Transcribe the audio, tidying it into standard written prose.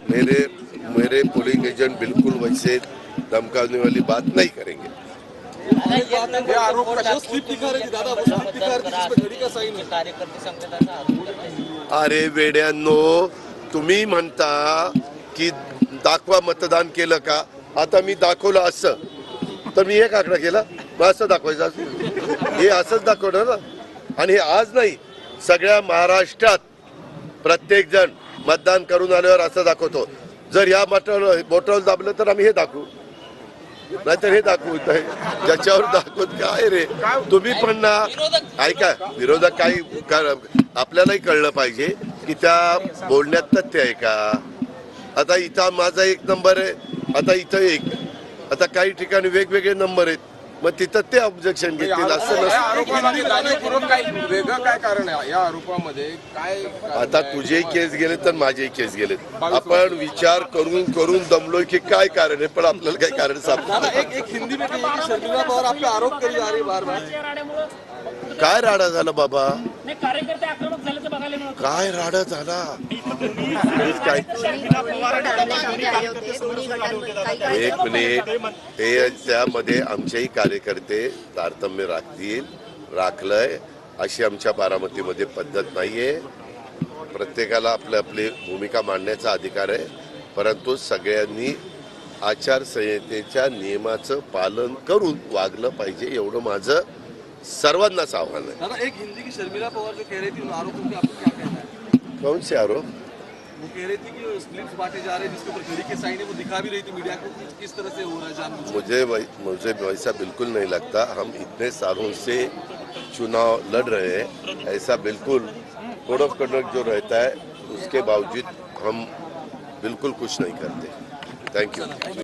मेरे polling agent बिल्कुल वैसे धमकाने वाली बात नहीं करेंगे। अरे वेड्यांनो, तुम्ही म्हणता की दाखवा मतदान केलं का? आता मी दाखवलं असं तर मी एक आकडा केला, मग असं दाखवायचं हे असंच दाखवणार ना। आणि हे आज नाही, सगळ्या महाराष्ट्रात प्रत्येक जण मतदान करून आल्यावर असं दाखवतो। जर या बोटावर दाबलं तर आम्ही हे दाखवू, नाहीतर हे दाखवू, ज्याच्यावर दाखवत काय रे तुम्ही पण ना। ऐका, विरोधक काही आपल्यालाही कळलं पाहिजे की त्या बोलण्यात तथ्य आहे का। आता इथं माझा एक नंबर आहे, आता इथं एक, आता काही ठिकाणी वेगवेगळे नंबर आहेत, मग तिथं ते ऑब्जेक्शन घेतील असं नसतं। आता तुझेही केस गेले तर माझेही केस गेलेत। आपण विचार करून करून दमलोय की काय कारण आहे, पण आपल्याला काय कारण सापडलं। काय राडा झाला बाबा, काय राडा झाला, काय एक मिनिट, ते त्यामध्ये आमचेही कार्यकर्ते तारतम्य राखलंय अशी आमच्या बारामतीमध्ये पद्धत नाहीये। प्रत्येकाला आपली भूमिका मांडण्याचा अधिकार आहे, परंतु सगळ्यांनी आचारसंहितेच्या नियमाचं पालन करून वागलं पाहिजे, एवढं माझं सर्वांनाच आव्हान है। दादा, एक हिंदी की शर्मिला पवार जो कह रही थी उन आरोपों पे आपको क्या कहना है? कौन से आरोप? वो कह रही थी कि स्लिप्स बांटे जा रहे हैं जिसके ऊपर खड़ी के साइन है, वो दिखा भी रही थी मीडिया को कि किस तरह से हो रहा है जानबूझ। मुझे वैसा बिल्कुल नहीं लगता। हम इतने सालों से चुनाव लड़ रहे हैं, ऐसा बिल्कुल कोड ऑफ कंडक्ट जो रहता है उसके बावजूद हम बिल्कुल कुछ नहीं करते। Thank you.